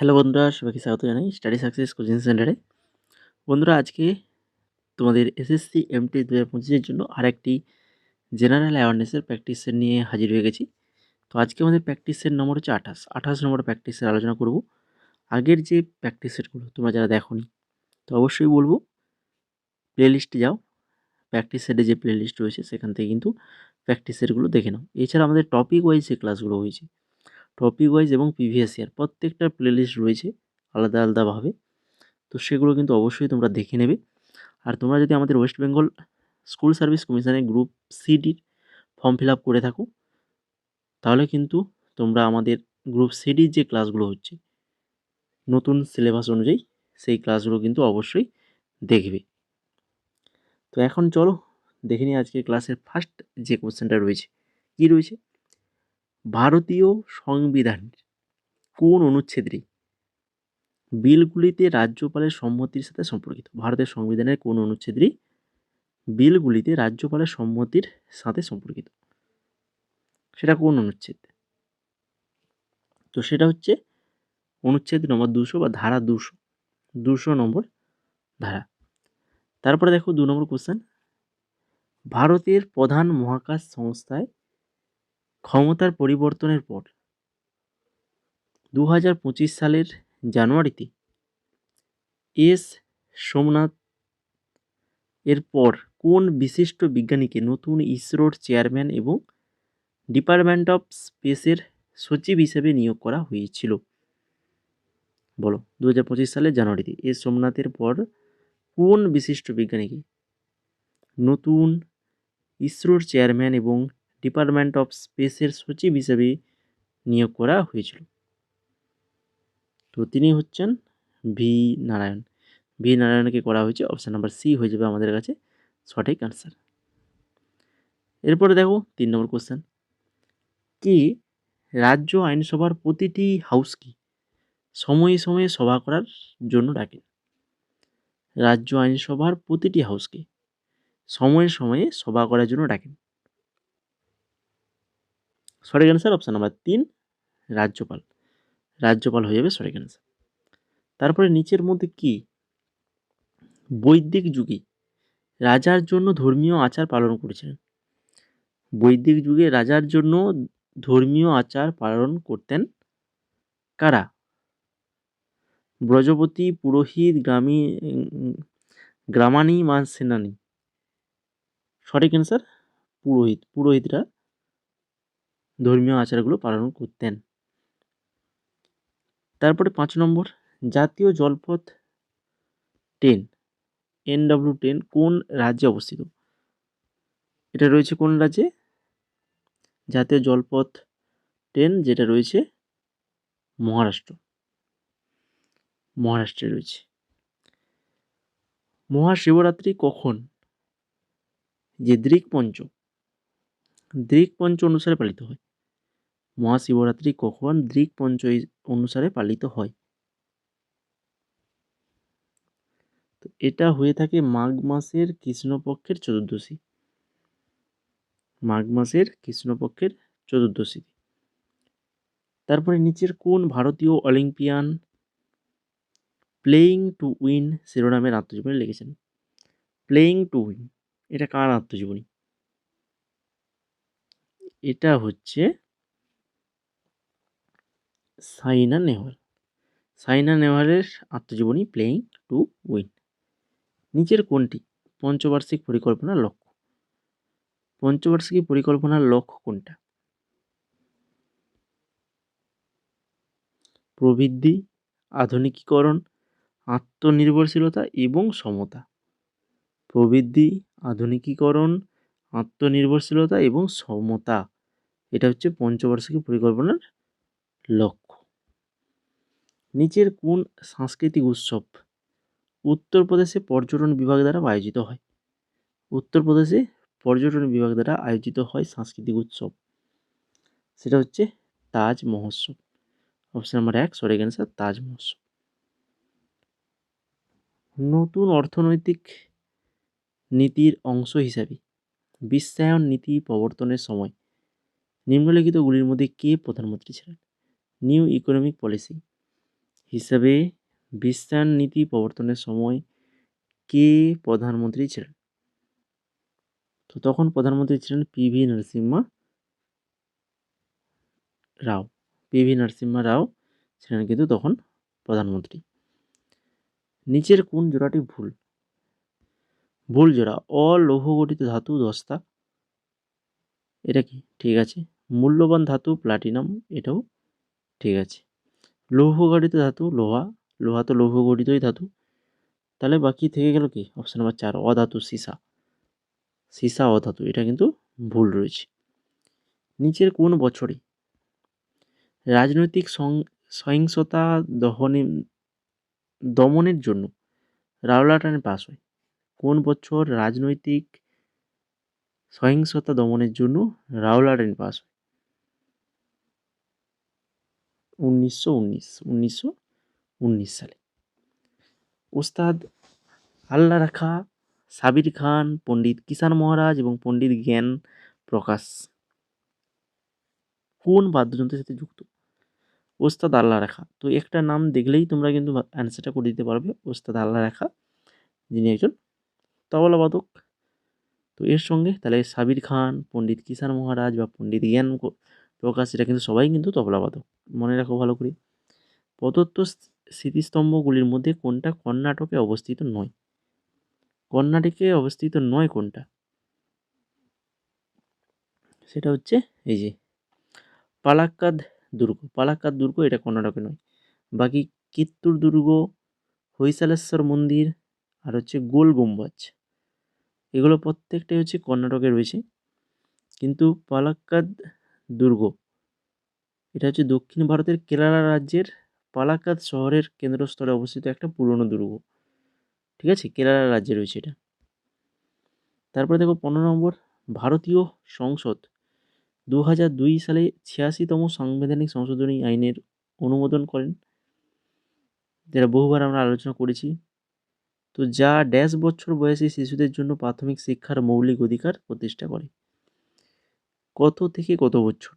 Hello বন্ধুরা, সবাইকে স্বাগত জানাই স্টাডি সাকসেস কোচিং সেন্টারে। বন্ধুরা, আজকে তোমাদের এসএসসি এমটি 2025-এর জন্য আরেকটি জেনারেল অ্যাওয়ারনেসের প্র্যাকটিস সেট নিয়ে হাজির হয়ে গেছি। তো আজকে আমাদের প্র্যাকটিস সেট নম্বর হচ্ছে 28 নম্বর প্র্যাকটিস সেট আলোচনা করব। আগের যে প্র্যাকটিস সেটগুলো তোমরা যারা দেখোনি, তো অবশ্যই বলবো প্লেলিস্টে যাও। প্র্যাকটিস সেটে যে প্লেলিস্ট রয়েছে সেখান থেকে কিন্তু প্র্যাকটিস সেটগুলো দেখে নাও। এছাড়া আমাদের টপিক ওয়াইজ যে ক্লাসগুলো হয়েছে, টপিক ওয়াইজ এবং প্রিভিয়াস ইয়ার প্রত্যেকটা প্লেলিস্ট রয়েছে আলাদা আলাদাভাবে। তো সেগুলো কিন্তু অবশ্যই তোমরা দেখে নেবে। আর তোমরা যদি আমাদের ওয়েস্ট বেঙ্গল স্কুল সার্ভিস কমিশনের গ্রুপ সিডির ফর্ম ফিল আপ করে থাকো, তাহলে কিন্তু তোমরা আমাদের গ্রুপ সিডির যে ক্লাসগুলো হচ্ছে নতুন সিলেবাস অনুযায়ী, সেই ক্লাসগুলো কিন্তু অবশ্যই দেখবে। তো এখন চলো দেখে নিই আজকের ক্লাসের ফার্স্ট যে কোশ্চেনটা রয়েছে। কি রয়েছে? ভারতীয় সংবিধানের কোন অনুচ্ছেদটি বিলগুলিতে রাজ্যপালের সম্মতির সাথে সম্পর্কিত? ভারতের সংবিধানের কোন অনুচ্ছেদটি বিলগুলিতে রাজ্যপালের সম্মতির সাথে সম্পর্কিত? সেটা কোন অনুচ্ছেদ? তো সেটা হচ্ছে অনুচ্ছেদ নম্বর 200 বা ধারা 200 নম্বর ধারা। তারপরে দেখো 2 নম্বর কোশ্চেন। ভারতের প্রধান মহাকাশ সংস্থায় ক্ষমতার পরিবর্তনের পর 2025 সালের জানুয়ারিতে এস সোমনাথ এর পর কোন বিশিষ্ট বিজ্ঞানীকে নতুন ইসরোর চেয়ারম্যান এবং ডিপার্টমেন্ট অফ স্পেসের সচিব হিসেবে নিয়োগ করা হয়েছিল? বলো, 2025 সালের জানুয়ারিতে এস সোমনাথের পর কোন বিশিষ্ট বিজ্ঞানীকে নতুন ইসরোর চেয়ারম্যান এবং ডিপার্টমেন্ট অফ স্পেসের সচিব হিসেবে নিয়োগ করা হয়েছিল? তো তিনি হচ্ছেন ভি নারায়ণ। ভি নারায়ণকে করা হয়েছে। অপশান নাম্বার সি হয়ে যাবে আমাদের কাছে সঠিক আনসার। এরপরে দেখো 3 নম্বর কোশ্চেন। কি রাজ্য আইনসভার প্রতিটি হাউসকে সময়ে সময়ে সভা করার জন্য ডাকেন? রাজ্য আইনসভার প্রতিটি হাউসকে সময়ে সময়ে সভা করার জন্য ডাকেন। সঠিক অ্যান্সার অপশান নাম্বার 3, রাজ্যপাল। রাজ্যপাল হয়ে যাবে সঠিক অ্যান্সার। তারপরে নিচের মধ্যে কি বৈদিক যুগে রাজার জন্য ধর্মীয় আচার পালন করেছিলেন? বৈদিক যুগে রাজার জন্য ধর্মীয় আচার পালন করতেন কারা? ব্রজপতি, পুরোহিত, গ্রামানি, সেনানি। সঠিক অ্যান্সার পুরোহিত। পুরোহিতরা ধর্মীয় আচারগুলো পালন করতেন। তারপরে 5 নম্বর, জাতীয় জলপথ 10 NW10 কোন রাজ্যে অবস্থিত? এটা রয়েছে কোন রাজ্যে? জাতীয় জলপথ 10 যেটা রয়েছে মহারাষ্ট্র। মহারাষ্ট্রে রয়েছে। মহাশিবরাত্রি কখন? যে দৃকপঞ্চ অনুসারে পালিত হয়। মহাশিবরাত্রি কখন দৃকপঞ্চ অনুসারে পালিত হয়? তো এটা হয়ে থাকে মাঘ মাসের কৃষ্ণপক্ষের চতুর্দশী। মাঘ মাসের কৃষ্ণপক্ষের চতুর্দশী। তারপরে নিচের কোন ভারতীয় অলিম্পিয়ান প্লেয়িং টু উইন শিরোনামের আত্মজীবনী লিখেছেন? প্লেয়িং টু উইন এটা কার আত্মজীবনী? এটা হচ্ছে সাইনা নেহওয়াল। সাইনা নেহওয়ালের আত্মজীবনী প্লেয়িং টু উইন। নিচের কোনটি পঞ্চবার্ষিক পরিকল্পনার লক্ষ্য? পঞ্চবার্ষিক পরিকল্পনার লক্ষ্য কোনটা? প্রবৃদ্ধি, আধুনিকীকরণ, আত্মনির্ভরশীলতা এবং সমতা। প্রবৃদ্ধি, আধুনিকীকরণ, আত্মনির্ভরশীলতা এবং সমতা। এটা হচ্ছে পঞ্চবার্ষিক পরিকল্পনার লক্ষ্য। নিচের কোন সাংস্কৃতিক উৎসব উত্তরপ্রদেশে পর্যটন বিভাগ দ্বারা আয়োজিত হয়? উত্তরপ্রদেশে পর্যটন বিভাগ দ্বারা আয়োজিত হয় সাংস্কৃতিক উৎসব, সেটা হচ্ছে তাজ মহোৎসব। অপশন নাম্বার 1 সঠিক অ্যান্সার তাজ মহোৎসব। নতুন অর্থনৈতিক নীতির অংশ হিসাবে বিশ্বায়ন নীতি প্রবর্তনের সময় নিম্নলিখিতগুলির মধ্যে কে প্রধানমন্ত্রী ছিলেন? নিউ ইকোনমিক পলিসি, হিসাবে বিশ্বায়ন নীতি প্রবর্তনের সময় কে প্রধানমন্ত্রী ছিলেন? তো তখন প্রধানমন্ত্রী ছিলেন পিভি নরসিম্হা রাও। পিভি নরসিম্হা রাও ছিলেন কিন্তু তখন প্রধানমন্ত্রী। নিচের কোন জোড়াটি ভুল? ভুল জোড়া। অলৌহ গঠিত ধাতু দস্তা, এটা কি ঠিক আছে। মূল্যবান ধাতু প্লাটিনাম, এটাও ঠিক আছে। লৌহ গঠিত ধাতু লোহা, লোহা তো লৌহ গঠিতই ধাতু। তাহলে বাকি থেকে গেল কি অপশন নাম্বার 4 অধাতু সীসা, সীসা অধাতু, এটা কিন্তু ভুল রয়েছে। নিচের কোন বছরে রাজনৈতিক সহিংসতা দমনের জন্য রাওলাট আইন পাস হয়? কোন বছর রাজনৈতিক সহিংসতা দমনের জন্য রাওলাট আইন পাস হয়? 1919 সালে। ওস্তাদ আল্লাহ রাখা, সাবির খান, পণ্ডিত কিষাণ মহারাজ এবং পণ্ডিত জ্ঞান প্রকাশ কোন বাদ্যযন্ত্রের সাথে যুক্ত? ওস্তাদ আল্লাহ রাখা। তো একটা নাম দেখলেই তোমরা কিন্তু অ্যান্সারটা করে দিতে পারবে। ওস্তাদ আল্লাহ রাখা, যিনি একজন তবলাবাদক। তো এর সঙ্গে তাহলে সাবির খান, পণ্ডিত কিষাণ মহারাজ বা পণ্ডিত জ্ঞান প্রকাশ, এটা কিন্তু সবাই কিন্তু তবলাবাদক। মনে রাখো ভালো করে। প্রদত্ত স্মৃতিস্তম্ভগুলির মধ্যে কোনটা কর্ণাটকে অবস্থিত নয়? কর্ণাটকে অবস্থিত নয় কোনটা? সেটা হচ্ছে এই যে পালাক্কাদ দুর্গ। পালাক্কাদ দুর্গ এটা কর্ণাটকে নয়। বাকি কিত্তুর দুর্গ, হৈসালেশ্বর মন্দির আর হচ্ছে গোল গম্বুজ, এগুলো প্রত্যেকটাই হচ্ছে কর্ণাটকে রয়েছে। কিন্তু পালাক্কাদ দুর্গ এটা হচ্ছে দক্ষিণ ভারতের কেরালা রাজ্যের পালাক্কাদ শহরের কেন্দ্রস্থলে অবস্থিত একটা পুরনো দুর্গ। ঠিক আছে, কেরালা রাজ্যে রয়েছে এটা। তারপরে দেখো 15 নম্বর, ভারতীয় সংসদ 2002 সালে 86তম সাংবিধানিক সংশোধনী আইনের অনুমোদন করেন, যেটা বহুবার আমরা আলোচনা করেছি। তো যা ড্যাশ বছর বয়সী শিশুদের জন্য প্রাথমিক শিক্ষার মৌলিক অধিকার প্রতিষ্ঠা করে? কত থেকে কত বছর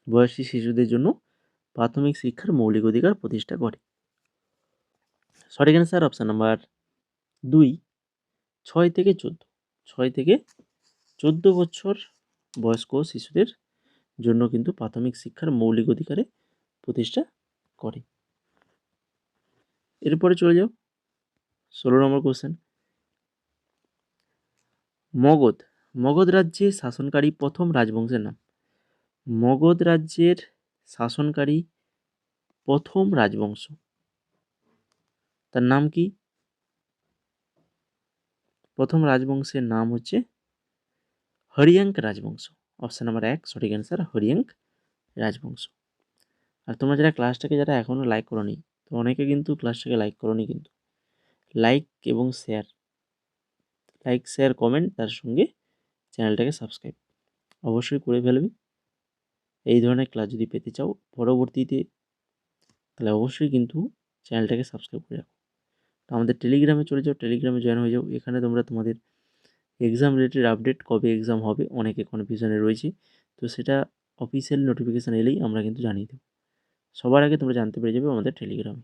বয়সী শিশুদের জন্য প্রাথমিক শিক্ষার মৌলিক অধিকার প্রতিষ্ঠা করে? সঠিক অ্যান্সার অপশান নাম্বার 2, 6 থেকে 14। 6 থেকে 14 বছর বয়স্ক শিশুদের জন্য কিন্তু প্রাথমিক শিক্ষার মৌলিক অধিকারে প্রতিষ্ঠা করে। এরপরে চলে যাও 16 নম্বর কোশ্চেন। মগধ মগধ রাজ্যে শাসনকারী প্রথম রাজবংশের নাম? মগধ রাজ্যের শাসনকারী প্রথম রাজবংশ, তার নাম কি? প্রথম রাজবংশের নাম হচ্ছে হরিয়াঙ্ক রাজবংশ। অপশান নাম্বার 1 সঠিক অ্যান্সার হরিয়াঙ্ক রাজবংশ। আর তোমরা যারা ক্লাসটাকে যারা এখনও লাইক করোনি, তো অনেকে কিন্তু ক্লাসটাকে লাইক করোনি, কিন্তু লাইক এবং শেয়ার, লাইক শেয়ার কমেন্ট তার সঙ্গে চ্যানেলটাকে সাবস্ক্রাইব অবশ্যই করে ফেলবে। এই ধরনের ক্লাস যদি পেতে চাও পরবর্তীতে, তাহলে অবশ্যই কিন্তু চ্যানেলটাকে সাবস্ক্রাইব করে রাখো। তো আমাদের টেলিগ্রামে চলে যাও, টেলিগ্রামে জয়েন হয়ে যাও। এখানে তোমরা তোমাদের এক্সাম রিলেটেড আপডেট, কবে এক্সাম হবে অনেকে কনফিউশনে রয়েছে, তো সেটা অফিসিয়াল নোটিফিকেশান এলেই আমরা কিন্তু জানিয়ে দেবো। সবার আগে তোমরা জানতে পেরে যাবে আমাদের টেলিগ্রামে।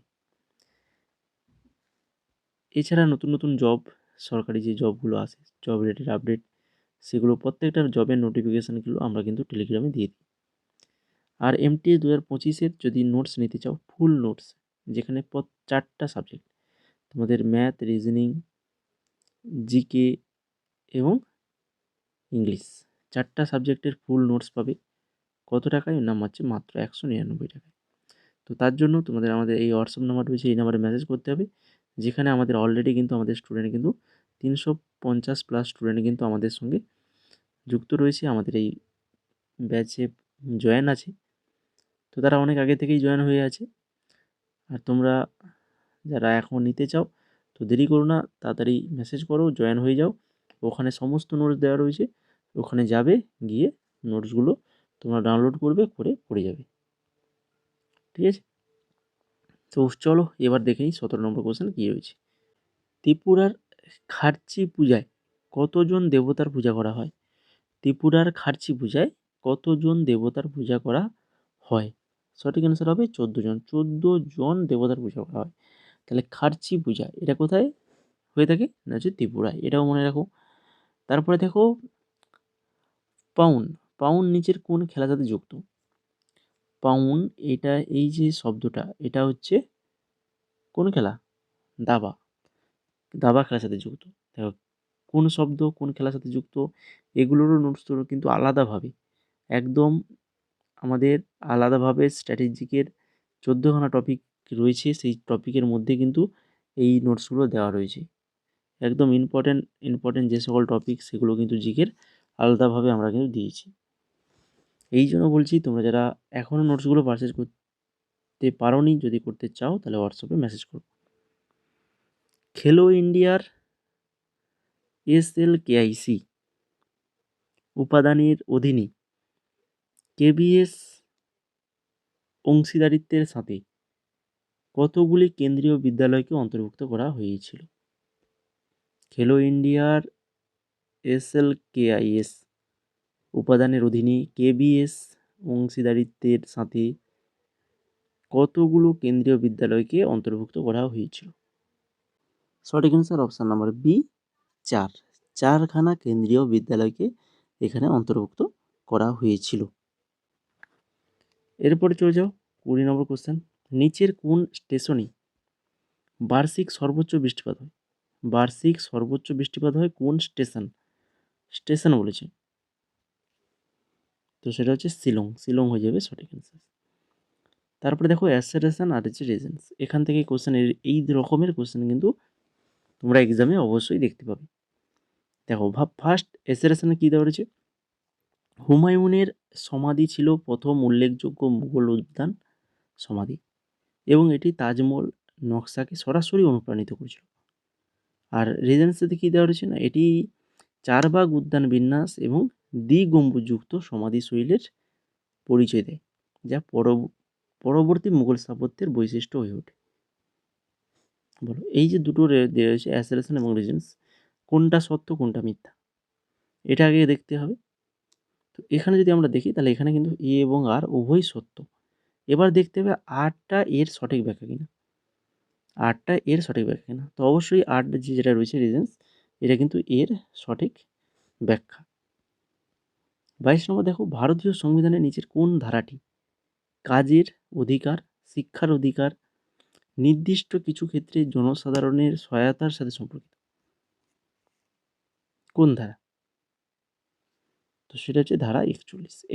এছাড়া নতুন নতুন জব, সরকারি যে জবগুলো আসে, জব রিলেটেড আপডেট, সেগুলো প্রত্যেকটা জবের নোটিফিকেশানগুলো আমরা কিন্তু টেলিগ্রামে দিয়ে দিই। আর এমটিএস 2025-এর যদি নোটস নিতে চাও, ফুল নোটস, যেখানে 4টা সাবজেক্ট, তোমাদের ম্যাথ, রিজনিং, জিকে এবং ইংলিশ, 4টা সাবজেক্টের ফুল নোটস পাবে। কত টাকায়? নাম হচ্ছে মাত্র 199 টাকায়। তো তার জন্য তোমাদের আমাদের এই হোয়াটসঅ্যাপ নাম্বার রয়েছে, এই নাম্বারে মেসেজ করতে হবে। যেখানে আমাদের অলরেডি কিন্তু আমাদের স্টুডেন্ট কিন্তু 350+ স্টুডেন্ট কিন্তু আমাদের সঙ্গে যুক্ত রয়েছে, আমাদের এই ব্যাচে জয়েন আছে। তো তারা অনেক আগে থেকেই জয়েন হয়ে আছে। আর তোমরা যারা এখন নিতে চাও, তো দেরি করো না, তাড়াতাড়ি মেসেজ করো, জয়েন হয়ে যাও। ওখানে সমস্ত নোটস দেওয়া রয়েছে, ওখানে যাবে, গিয়ে নোটসগুলো তোমরা ডাউনলোড করবে, করে পড়ে যাবে। ঠিক আছে, তো চলো এবার দেখে নিই 17 নম্বর কোশ্চেন কী রয়েছে। ত্রিপুরার খার্চি পূজায় কতজন দেবতার পূজা করা হয়? ত্রিপুরার খার্চি পূজায় কতজন দেবতার পূজা করা হয়? সঠিক অ্যান্সার হবে 14 জন। 14 জন দেবতার পূজা করা হয়। তাহলে খার্চি পূজা এটা কোথায় হয়ে থাকে? না হচ্ছে ত্রিপুরায়, এটাও মনে রাখো। তারপরে দেখো পাউন। পাউন নিচের কোন খেলার সাথে যুক্ত? পাউন এটা এই যে শব্দটা এটা হচ্ছে কোন খেলা? দাবা। দাবা খেলার সাথে যুক্ত। দেখো কোন শব্দ কোন খেলার সাথে যুক্ত এগুলোরও নোটস কিন্তু আলাদাভাবে একদম আমাদের আলাদাভাবে স্ট্র্যাটেজিকের 14খানা টপিক রয়েছে, সেই টপিকের মধ্যে কিন্তু এই নোটসগুলো দেওয়া রয়েছে। একদম ইম্পর্টেন্ট যে সকল টপিক সেগুলো কিন্তু জিকের আলাদাভাবে আমরা কিন্তু দিয়েছি। এই জন্য বলছি তোমরা যারা এখনও নোটসগুলো পারচেজ করতে পারোনি, যদি করতে চাও তাহলে হোয়াটসঅ্যাপে মেসেজ করো। খেলো ইন্ডিয়ার SLKIC উপাদানের অধীনে KBS অংশীদারিত্বের সাথে কতগুলি কেন্দ্রীয় বিদ্যালয়কে অন্তর্ভুক্ত করা হয়েছিল? খেলো ইন্ডিয়ার SLKIS উপাদানের অধীনে KBS অংশীদারিত্বের সাথে কতগুলো কেন্দ্রীয় বিদ্যালয়কে অন্তর্ভুক্ত করা হয়েছিল? সঠিক অ্যান্সার অপশান নাম্বার বি 4। 4খানা কেন্দ্রীয় বিদ্যালয়কে এখানে অন্তর্ভুক্ত করা হয়েছিল। এরপরে চলে যাও 20 নম্বর কোশ্চেন। নিচের কোন স্টেশনে বার্ষিক সর্বোচ্চ বৃষ্টিপাত হয়? বার্ষিক সর্বোচ্চ বৃষ্টিপাত হয় কোন স্টেশন বলেছে, তো সেটা হচ্ছে শিলং হয়ে যাবে সঠিক অ্যান্সার। তারপরে দেখো অ্যাসেরেশন আর হচ্ছে রেজেন্স, এখান থেকে কোশ্চেন এই রকমের কোশ্চেন কিন্তু তোমরা এক্সামে অবশ্যই দেখতে পাবে। দেখো ফার্স্ট অ্যাসেরেশনে কী দেওয়া রয়েছে? হুমায়ুনের সমাধি ছিল প্রথম উল্লেখযোগ্য মুঘল উদ্যান সমাধি এবং এটি তাজমহল নকশাকে সরাসরি অনুপ্রাণিত করেছিল। আর রেজেন্সিতে কী দেওয়া রয়েছে না, এটি চারবাগ উদ্যান বিন্যাস এবং দ্বিগম্বুজযুক্ত সমাধিশৈলের পরিচয় দেয়, যা পরবর্তী মুঘল স্থাপত্যের বৈশিষ্ট্য হয়ে ওঠে। বলো এই যে দুটো দেওয়া রয়েছে অ্যাসেলেশন এবং রেজেন্স, কোনটা সত্য কোনটা মিথ্যা এটা আগে দেখতে হবে। তো এখানে যদি আমরা দেখি তাহলে এখানে কিন্তু এ এবং আর উভয়ই সত্য। এবার দেখতে হবে আরটা এর সঠিক ব্যাখ্যা কিনা, তো অবশ্যই আর যেটা রয়েছে রিজেন্স এটা কিন্তু এর সঠিক ব্যাখ্যা। 22 নম্বর দেখো ভারতীয় সংবিধানের নিচের কোন ধারাটি কাজের অধিকার, শিক্ষার অধিকার, নির্দিষ্ট কিছু ক্ষেত্রে জনসাধারণের সহায়তার সাথে সম্পর্কিত? কোন ধারা? তো সেটা হচ্ছে ধারা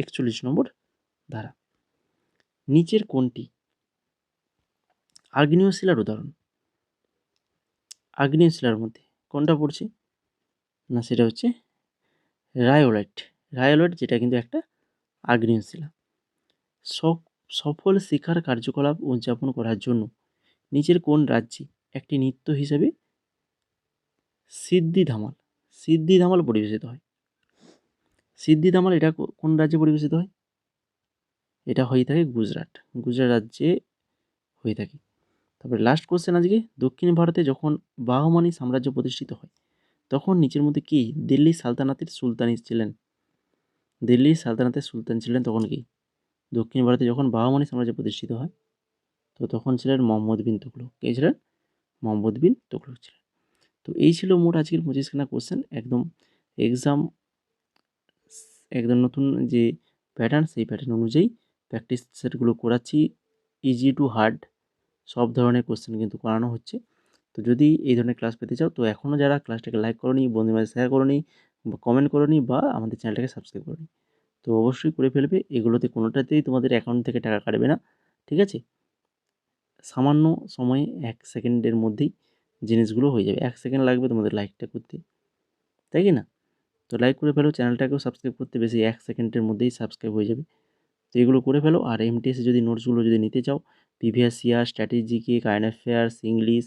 41 নম্বর ধারা। নিচের কোনটি আগ্নেয় শিলার উদাহরণ? আগ্নেয় শিলার মধ্যে কোনটা পড়ছে না, সেটা হচ্ছে রায়োলাইট। যেটা কিন্তু একটা আগ্নেয় শিলা। সফল শিকার কার্যকলাপ উদযাপন করার জন্য নিচের কোন রাজ্যে একটি নৃত্য হিসেবে সিদ্ধি ধামাল পরিবেশিত হয়? সিদ্ধি ধামাল এটা কোন রাজ্যে পরিবেশিত হয়? এটা হয়ে থাকে গুজরাট রাজ্যে হয়ে থাকে। তারপরে লাস্ট কোশ্চেন আজকে, দক্ষিণ ভারতে যখন বাহমানি সাম্রাজ্য প্রতিষ্ঠিত হয় তখন নিচের মধ্যে কি দিল্লি সালতানাতের সুলতান ছিলেন তখন কি? দক্ষিণ ভারতে যখন বাহমানি সাম্রাজ্য প্রতিষ্ঠিত হয় তো তখন ছিলেন মোহাম্মদ বিন তুগলক। কে ছিলেন? মোহাম্মদ বিন তুগলক ছিলেন। তো এই ছিল মোট আজকের 25খানা কোশ্চেন, একদম এক্সাম একদম নতুন যে প্যাটার্ন সেই প্যাটার্ন অনুযায়ী প্র্যাকটিস সেটগুলো করাচ্ছি। ইজি টু হার্ড সব ধরনের কোশ্চেন কিন্তু করানো হচ্ছে। তো যদি এই ধরনের ক্লাস পেতে চাও তো এখনও যারা ক্লাসটাকে লাইক করোনি, বন্ধুদের মাঝে শেয়ার করোনি, বা কমেন্ট করোনি, বা আমাদের চ্যানেলটাকে সাবস্ক্রাইব করোনি, তো অবশ্যই করে ফেলবে। এগুলোতে কোনোটাতেই তোমাদের অ্যাকাউন্ট থেকে টাকা কাটবে না, ঠিক আছে? সামান্য সময়ে 1 সেকেন্ডের মধ্যেই জিনিসগুলো হয়ে যাবে। 1 সেকেন্ড লাগবে তোমাদের লাইকটা করতে, তাই কি না? তো লাইক করে ফেলো, চ্যানেলটাকেও সাবস্ক্রাইব করতে বেশি 1 সেকেন্ডের মধ্যেই সাবস্ক্রাইব হয়ে যাবে। তো এগুলো করে ফেলো। আর এমটিএসে যদি নোটসগুলো যদি নিতে চাও, প্রিভিয়াস ইয়ার, স্ট্র্যাটেজিকে, কারেন্ট অ্যাফেয়ার্স, ইংলিশ,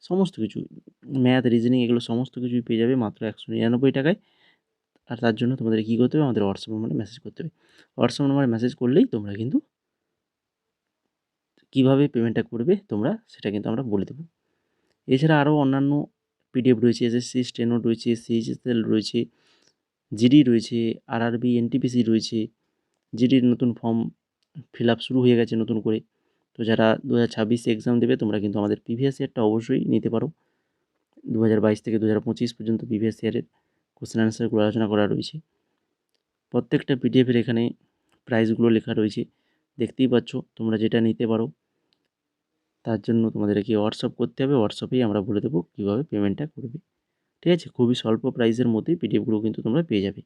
সমস্ত কিছু, ম্যাথ, রিজনিং, এগুলো সমস্ত কিছুই পেয়ে যাবে মাত্র 199 টাকায়। আর তার জন্য তোমাদের কী করতে হবে, আমাদের হোয়াটসঅ্যাপ নাম্বারে মেসেজ করতে হবে। হোয়াটসঅ্যাপ নাম্বারে মেসেজ করলেই তোমরা কিন্তু কীভাবে পেমেন্টটা করবে তোমরা সেটা কিন্তু আমরা বলে দেবো। এছাড়া আরও অন্যান্য পিডিএফ রয়েছে, এসএসসি স্টেনো রয়েছে, সিএইচএসএল রয়েছে, জিডি রয়েছে, আরআরবি, এনটিপিসি রয়েছে, জিডির নতুন ফর্ম ফিল আপ শুরু হয়ে গেছে নতুন করে। তো যারা 2026 এক্সাম দেবে তোমরা কিন্তু আমাদের প্রিভিয়াস ইয়ারটা অবশ্যই নিতে পারো। 2022 থেকে 2025 পর্যন্ত প্রিভিয়াস ইয়ারের কোশ্চেন আনসারগুলো আলোচনা করা রয়েছে। প্রত্যেকটা পিডিএফের এখানে প্রাইসগুলো লেখা রয়েছে, দেখতেই পাচ্ছ। তোমরা যেটা নিতে পারো তার জন্য তোমাদেরকে হোয়াটসঅ্যাপ করতে হবে, হোয়াটসঅ্যাপেই আমরা বলে দেবো কীভাবে পেমেন্টটা করবে। ঠিক আছে, খুবই স্বল্প প্রাইসের মধ্যেই পিডিএফগুলো কিন্তু তোমরা পেয়ে যাবে।